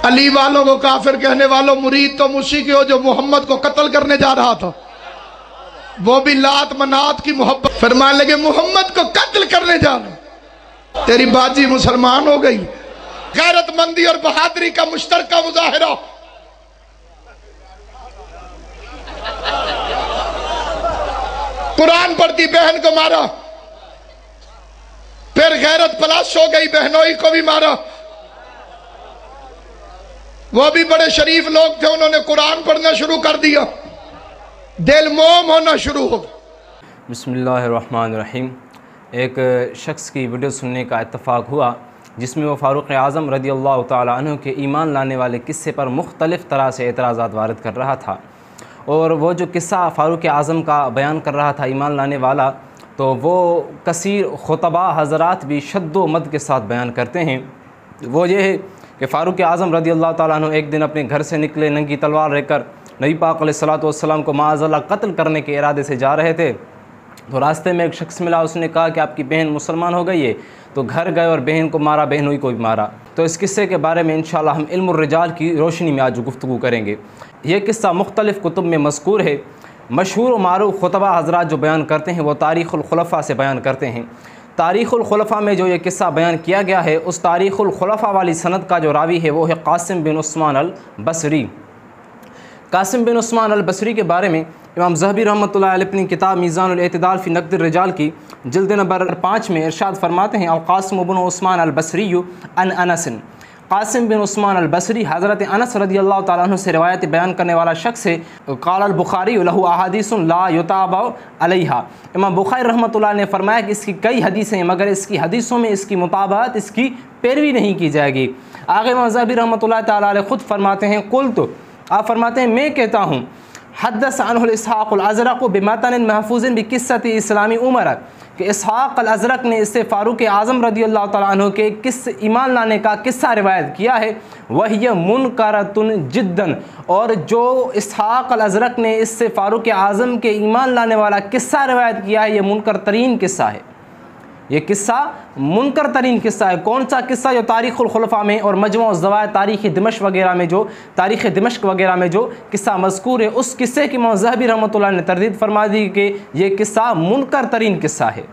अली वालों को काफिर कहने वालों, मुरीद तो मुशी के हो जो मोहम्मद को कत्ल करने जा रहा था, वो भी लात मनात की मोहब्बत। फरमाने लगे मोहम्मद को कत्ल करने जा रहा, तेरी बाजी मुसलमान हो गई। गैरतमंदी और बहादुरी का मुश्तरका मुजाहिरा। कुरान पढ़ती बहन को मारा, फिर गैरत पलाश हो गई, बहनोई को भी मारा। वो भी बड़े शरीफ लोग थे, उन्होंने कुरान पढ़ना शुरू कर दिया, दिल मोम होना शुरू हो गया। बिस्मिल्लाहिर्रहमानिर्रहीम। एक शख्स की वीडियो सुनने का इत्तफ़ाक़ हुआ जिसमें वो फ़ारूक़ आज़म रज़ियल्लाहु ताला अन्हु के ईमान लाने वाले किस्से पर मुख्तलिफ़ तरह से एतराज़ात वारिद कर रहा था। और वो जो किस्सा फ़ारूक़ आज़म का बयान कर रहा था ईमान लाने वाला, तो वो कसीर खुतबा हज़रात भी शद्दो मद के साथ बयान करते हैं। वो ये है कि फ़ारूक़ आज़म रज़ियल्लाहु ताला अन्हु एक दिन अपने घर से निकले, नंगी तलवार लेकर नबी पाक अलैहिस्सलातु वस्सलाम को माअज़ल्लाह कत्ल करने के इरादे से जा रहे थे। तो रास्ते में एक शख्स मिला, उसने कहा कि आपकी बहन मुसलमान हो गई है। तो घर गए और बहन को मारा, बहनोई को भी मारा। तो इस किस्से के बारे में इंशाअल्लाह हम इल्मुर रिजाल की रोशनी में आज गुफ्तगू करेंगे। ये किस्सा मुख्तलिफ़ कुतुब में मज़कूर है। मशहूर व मारूफ़ खुतबा हज़रात जो बयान करते हैं वो तारीख़ुल खुलफ़ा से बयान करते हैं। तारीख़ुल खुलफ़ा में जो ये किस्सा बयान किया गया है, उस तारीख़ुल खुलफ़ा वाली सनद का जो रावी है वो है कासिम बिन उस्मान अल बसरी। कासिम बिन उस्मान अल बसरी के बारे में इमाम ज़हबी रहमतुल्लाह अलैह अपनी किताब मीज़ानुल एतदाल फ़ी नक़्द रिजाल की जिल्द नंबर 5 में इरशाद फरमाते हैं, अल कासिम बिन उस्मान अल बसरी अन अनस। कासिम बिन उस्मान अल बसरी हज़रत अनस रज़ियल्लाहु ताला अन्हु से रिवायत बयान करने वाला शख्स है। क़ाल अल बुखारी लहू अहादीसुन ला युताबा अलैहा। इमाम बुखारी रहमतुल्लाह ने फरमाया कि इसकी कई हदीसें हैं, मगर इसकी हदीसों में इसकी मुताबात, इसकी पैरवी नहीं की जाएगी। आगे इमाम ज़हबी रहमतुल्लाह ताला अलैह ख़ुद फरमाते हैं, कुल तो आप फरमाते हैं मैं कहता हूँ, हद्दस अनहुल इसहाक़ अल अज़रक़ बिमतन महफूज़िन बिक़िस्सति इस्लामी उमर, कि इसहाक़ अल अज़रक़ ने इससे फ़ारूक़ आज़म रज़ियल्लाहु ताला अन्हु के किस ईमान लाने का किस्सा रिवायत किया है। वह मुनकरतुन जिद्दन, और जो इसहाक़ अल अज़रक़ ने इससे फ़ारूक़ आज़म के ईमान लाने वाला किस्सा रिवायत किया है, ये मुनकर तरीन किस्सा है। ये किस्सा मुनकर तरीन किस्सा है। कौन सा किस्सा? जो तारीख़ुल खुलफ़ा में और मजमू ज़वाइद तारीख़ दिमश्क वगैरह में, जो तारीख़ दिमश्क वगैरह में जो किस्सा मज़कूर है, उस किस्से की इमाम ज़हबी रहमतुल्लाह ने तरदीद फरमा दी कि ये किस्सा मुनकर तरीन किस्सा है।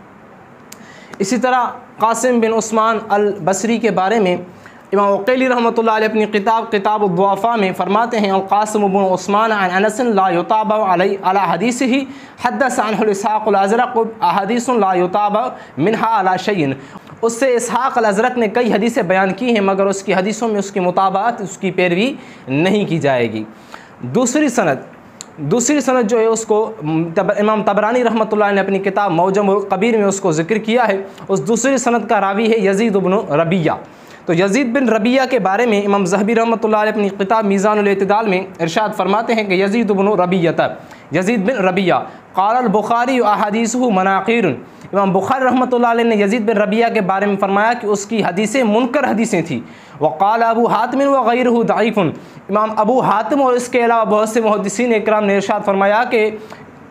इसी तरह कासिम बिन उस्मान अल बसरी के बारे में इमाम उक़ैली रहमतुल्लाह अलैह अपनी किताब दुआफ़ा में फरमाते हैं, कासिम बिन उस्मान अन अनस ला युताबा अला हदीसिही हद्दस अनहुल इसहाक़ अल अज़रक़ अहादीसुन ला युताबा मिनहा अला शैइन। उससे इसहाक़ अल अज़रक़ ने कई हदीसें बयान की हैं, मगर उसकी हदीसों में उसकी मुताबात, उसकी पैरवी नहीं की जाएगी। दूसरी सनद जो है उसको इमाम तबरानी रहमतुल्लाह ने अपनी किताब मौजम कबीर में उसको ज़िक्र किया है। उस दूसरी सनद का रावी है यज़ीद बिन रबिया। तो यज़ीद बिन रबिया के बारे में इमाम ज़हबी रहमतुल्लाह अलैह अपनी किताब मीज़ानुल एतदाल में इरशाद फरमाते हैं कि यज़ीद बिन रबियत, यज़ीद बिन रबिया क़ाल अल बुखारी अहादीसुहु मनाक़ीर। इमाम बुखारी रहमतुल्लाह अलैह ने यज़ीद बिन रबिया के बारे में फरमाया कि उसकी हदीसें मुनकर हदीसें थी। वक़ाल अबू हातिम व गैरुहु दईफ़ुन। इमाम अबू हातिम और इसके अलावा बहुत से मुहद्दिसीन इकराम ने इरशाद फरमाया कि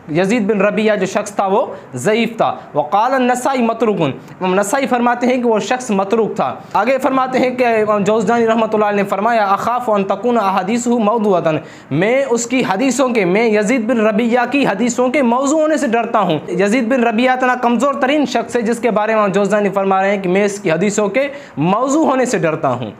यज़ीद बिन रबिया जो शख्स था वो ज़ईफ़ था। वक़ाल नसाई मतरूकुन। इमाम नसाई फरमाते हैं कि वो शख्स मतरूक था। आगे फरमाते हैं कि इमाम जौज़जानी रहमतुल्लाह ने फरमाया, अख़ाफ़ु अन तकून अहादीसुहु मौज़ूअतन। मैं उसकी हदीसों के, मैं यज़ीद बिन रबिया की हदीसों के मौज़ू होने से डरता हूँ। यज़ीद बिन रबिया इतना कमज़ोर तरीन शख्स है जिसके बारे में इमाम जौज़जानी फरमा रहे हैं कि मैं इसकी हदीसों के मौज़ू होने से डरता हूँ।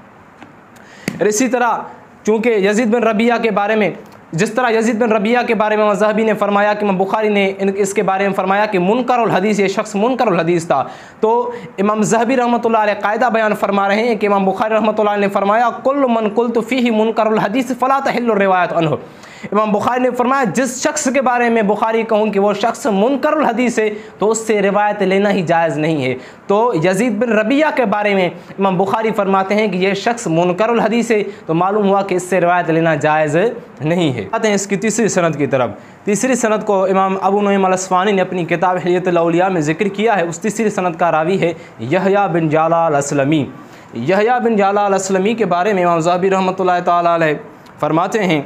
इसी तरह चूँकि यज़ीद बिन रबिया के बारे में, जिस तरह यज़ीद बिन रबिया के बारे में इमाम ज़हबी ने फरमाया कि इमाम बुखारी ने इसके बारे में फरमाया कि मुनकरुल हदीस, ये शख्स मुनकरुल हदीस था, तो इमाम ज़हबी रहमतुल्लाह अलैह कायदा बयान फरमा रहे हैं कि इमाम बुखारी रहमतुल्लाह ने फरमाया, कुल्लु मन कुल्तु फ़ीही मुनकरुल हदीस फ़ला तहिल्लु रिवायत अन्हु। इमाम बुखारी ने फरमाया, जिस शख्स के बारे में बुखारी कहूँ कि वो शख्स मुनकरुल हदीस है, तो उससे रिवायत लेना ही जायज़ नहीं है। तो यज़ीद बिन रबिया के बारे में इमाम बुखारी फरमाते हैं कि यह शख्स मुनकरुल हदीस है, तो मालूम हुआ कि इससे रिवायत लेना जायज़ नहीं है। आते हैं इसकी तीसरी सनद की तरफ। तीसरी सनद को इमाम अबू नईम अल अस्फ़हानी ने अपनी किताब हिलियतुल औलिया में ज़िक्र किया है। उस तीसरी सनद का रावी है यहया बिन जाला अल असलमी। यहया बिन जाला अल असलमी के बारे में इमाम ज़हबी रहमतुल्लाह ताला अलैह फरमाते हैं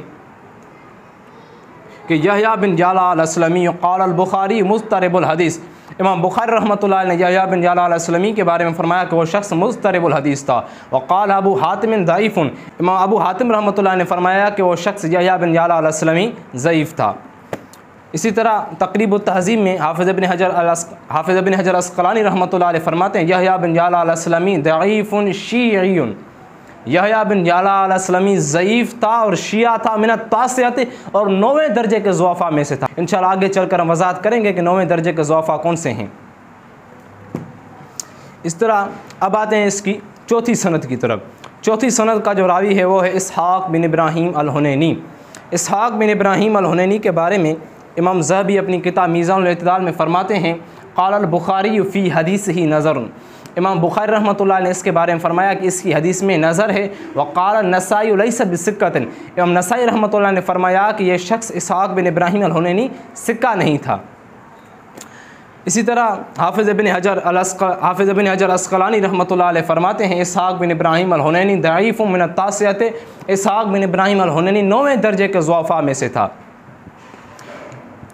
कि यहया बिन जाला अल असलमी क़ाल अल बुखारी मुस्तरबुल हदीस। इमाम बुखारी रहमतुल्लाह ने यहया बिन जाला अल-असलमी के बारे में फरमाया कि वो शख्स मुज़तरिबुल हदीस था। वक़ाल अबू हातिम ज़ईफ़ुन, इमाम अबू हातिम रहमतुल्लाह ने फरमाया कि वो शख्स यहया बिन जाला अल-असलमी ज़ईफ़ था। इसी तरह तक़रीब तहज़ीब में हाफ़िज़ इब्न हजर अस्क़लानी रहमतुल्लाह अलैह फरमाते हैं यहया बिन जाला अल-असलमी दईफ़ुन शीइयुन, यहया बिन जाला अल-असलमी ज़ईफ़ था और शिया था, मिनत तासियत और 9वें दर्जे के ज़ुअफ़ा में से था। इंशाअल्लाह आगे चलकर हम वज़ाहत करेंगे कि 9वें दर्जे के ज़ुअफ़ा कौन से हैं। इस तरह अब आते हैं इसकी चौथी सनद की तरफ। चौथी सनद का जो रावी है वो है इसहाक़ बिन इब्राहीम अल-हुनैनी। इसहाक़ बिन इब्राहीम अल-हुनैनी के बारे में इमाम ज़हबी अपनी किताब मीज़ानुल इत्तिदाल में फ़रमाते हैं क़ाल बुखारी फ़ी हदीसिही नज़रुन, इमाम बुखारी रहमतुल्लाह ने इसके बारे में फ़रमाया कि इसकी हदीस में नज़र है। वक़ाल नसाई लैसा बिसिक्कतिन, इमाम नसाई रहमतुल्लाह ने फ़रमाया कि यह शख्स इसहाक़ बिन इब्राहीम अल-हुनैनी सिक्का नहीं था। इसी तरह हाफ़िज़ इब्न हजर अस्क़लानी रहमतुल्लाह अलैह फ़रमाते हैं इसहाक़ बिन इब्राहीम अल-हुनैनी दईफ़ुन मिन अत-तासियत, इसहाक़ बिन इब्राहीम अल-हुनैनी 9वें दर्जे के ज़ुअफ़ा में से था।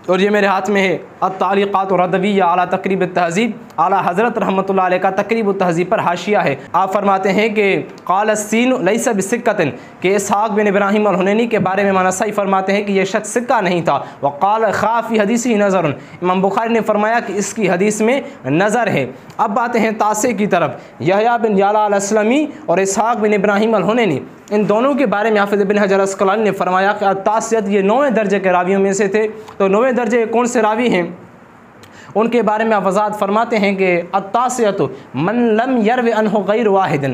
और ये मेरे हाथ में है अत-तालीक़ात रदविय्या अला तक़रीब तहज़ीब, आला हज़रत रहमतुल्लाह अलैह का तक़रीब तहज़ीब पर हाशिया है। आप फरमाते हैं कि क़ाल अस्सीन लैसा बिसिक्कतिन, कि इसहाक़ बिन इब्राहीम अल-हुनैनी के बारे में नसाई फरमाते हैं कि यह शख्स सिक्का नहीं था। वक़ाल ख़ाफ़ी हदीसी नज़रुन, इमाम बुखारी ने फरमाया कि इसकी हदीस में नज़र है। अब आते हैं तासे की तरफ। यहया बिन जाला अल-असलमी और इसहाक़ बिन इब्राहीम अल-हुनैनी, इन दोनों के बारे में हाफ़िज़ इब्न हजर अस्क़लानी ने फरमाया कि तासियत ये 9वें दर्जे के रावियों में से थे। तो 9वें दर्जे कौन से रावी हैं उनके बारे में आप वज़ाहत फरमाते हैं कि अत्तासियतु मन लम यरव अनहु गैर वाहिदिन,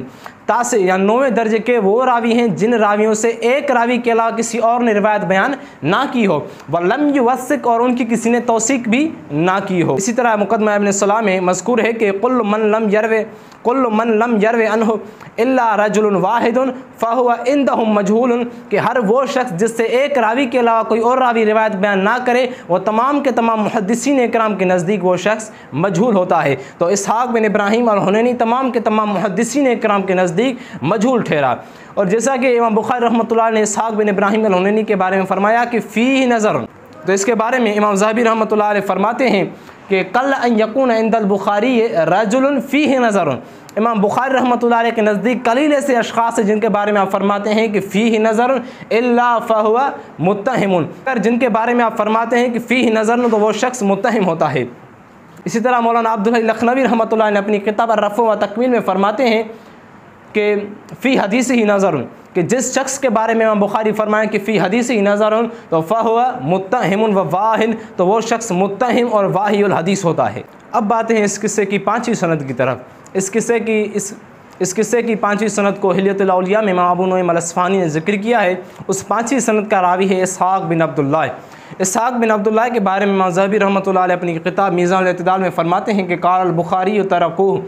तासे या 9वें दर्जे के वो रावी हैं जिन रावियों से एक रावी के अलावा किसी और ने रिवायत बयान ना की हो, व लम युवस्सिक और उनकी किसी ने तौसीक भी ना की हो। इसी तरह मुक़द्दमा इब्न सलाह में मज़कूर है कि कुल्लु मन लम यरव अनहु इल्ला रजुलन वाहिदुन फ़हुव इंदहुम मजहूलुन, कि हर वो शख्स जिससे एक रावी के अलावा कोई और रावी रिवायत बयान ना करे वो तमाम के तमाम मुहद्दिसीन इकराम के नज़दीक वो शख्स मजहूल होता है। तो इसहाक़ बिन इब्राहीम अल-हुनैनी तमाम के तमाम मुहद्दिसीन इकराम के नज़दीक मजहूल ठहरा। और जैसा कि इमाम बुखारी रहमतुल्लाह ने इसहाक़ बिन इब्राहीम अल-हुनैनी के बारे में फ़रमाया कि फ़ीही नज़र, तो इसके बारे में इमाम ज़हबी रहमतुल्लाह अलैह फरमाते हैं कि कल अन यकून इंदल बुखारी रजुलन फ़ीही नज़रुन, इमाम बुखारी रहमतुल्लाह अलैह के नज़दीक कलील ऐसे अशख़ास हैं जिनके बारे में आप फरमाते हैं कि फ़ीही नज़रुन इल्ला फ़हुव मुत्तहिमुन, अगर जिनके बारे में आप फरमाते हैं कि फ़ीही नज़रुन तो वो शख्स मुत्तहिम होता है। इसी तरह मौलाना अब्दुल हई लखनवी रहमतुल्लाह ने अपनी किताब अर्रफ़ व तकमील में फरमाते हैं कि फ़ी हदीसिही नज़रुन, कि जिस शख्स के बारे में इमाम बुखारी फरमाएं कि फ़ी हदीसिही नज़रुन तो फ़हुव मुत्तहिमुन व वाहिन, तो वो शख्स मुत्तहिम और वाहियुल हदीस होता है। अब बातें हैं इस किस्से की 5वीं सनद की तरफ। इस किस्से की 5वीं सनद को हिल्यतुल औलिया में इमाम अबू नुईम अल-अस्फ़हानी ने ज़िक्र किया है। उस 5वीं सनद का रावी है इसहाक़ बिन अब्दुल्लाह। इसहाक़ बिन अब्दुल्लाह के बारे में इमाम ज़हबी रहमतुल्लाह अलैह अपनी किताब मीज़ानुल इत्तिदाल में फ़रमाते हैं कि क़ाल बुखारी तरकूह,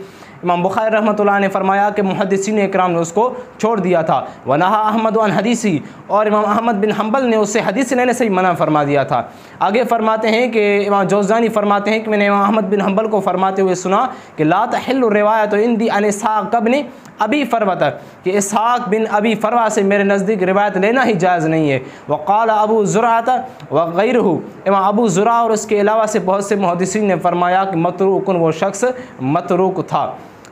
इमाम बुखारी रहमतुल्लाह ने फरमाया कि मुहद्दिसीन इकराम ने उसको छोड़ दिया था। वनहा अहमद अन हदीसी, और इमाम अहमद बिन हम्बल ने उससे हदीस लेने से ही मना फरमा दिया था। आगे फरमाते हैं कि इमाम जौज़ानी फरमाते हैं कि मैंने इमाम अहमद बिन हम्बल को फरमाते हुए सुना कि ला तहिल्लु रिवायत इंदी अन इसहाक़ बिन अबी फ़रवत, कि इसहाक़ बिन अबी फ़रवा से मेरे नज़दीक रिवायत लेना ही जायज़ नहीं है। वक़ाल अबू ज़ुरअत व गैरहु, इमाम अबू ज़ुरा और उसके अलावा से बहुत से मुहद्दिसीन ने फरमाया कि मतरूकुन, वो शख्स मतरूक था।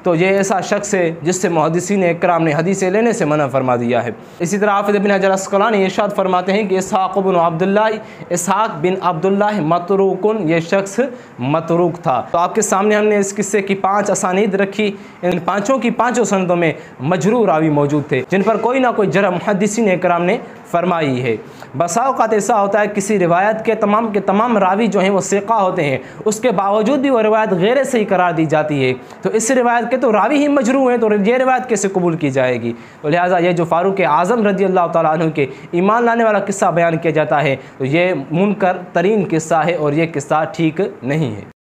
तो ये ऐसा शख्स है जिससे मुहद्दिसीन इकराम ने हदीसें लेने से मना फरमा दिया है। इसी तरह हाफ़िज़ इब्न हजर अस्क़लानी इरशाद फरमाते हैं कि इसहाक़ बिन अब्दुल्लाह मतरूकुन, ये शख्स मतरूक था। तो आपके सामने हमने इस किस्से की 5 असानीद रखी। इन पाँचों की पाँचों सनदों में मजरूह रावी मौजूद थे जिन पर कोई ना कोई जरह मुहद्दिसीन इकराम ने फरमाई है। बसा औक़ात ऐसा होता है किसी रिवायत के तमाम रावी जो हैं वो सिक़ा होते हैं, उसके बावजूद भी वो रिवायत गैर सही करार दी जाती है। तो इस रिवायत के तो रावी ही मजरूह हैं, तो ये रिवायत कैसे कबूल की जाएगी। तो लिहाजा ये जो फ़ारूक़ आज़म रज़ी अल्लाह तआला अन्हु के ईमान लाने वाला किस्सा बयान किया जाता है तो ये मुनकर तरीन किस्सा है और ये किस्सा ठीक नहीं है।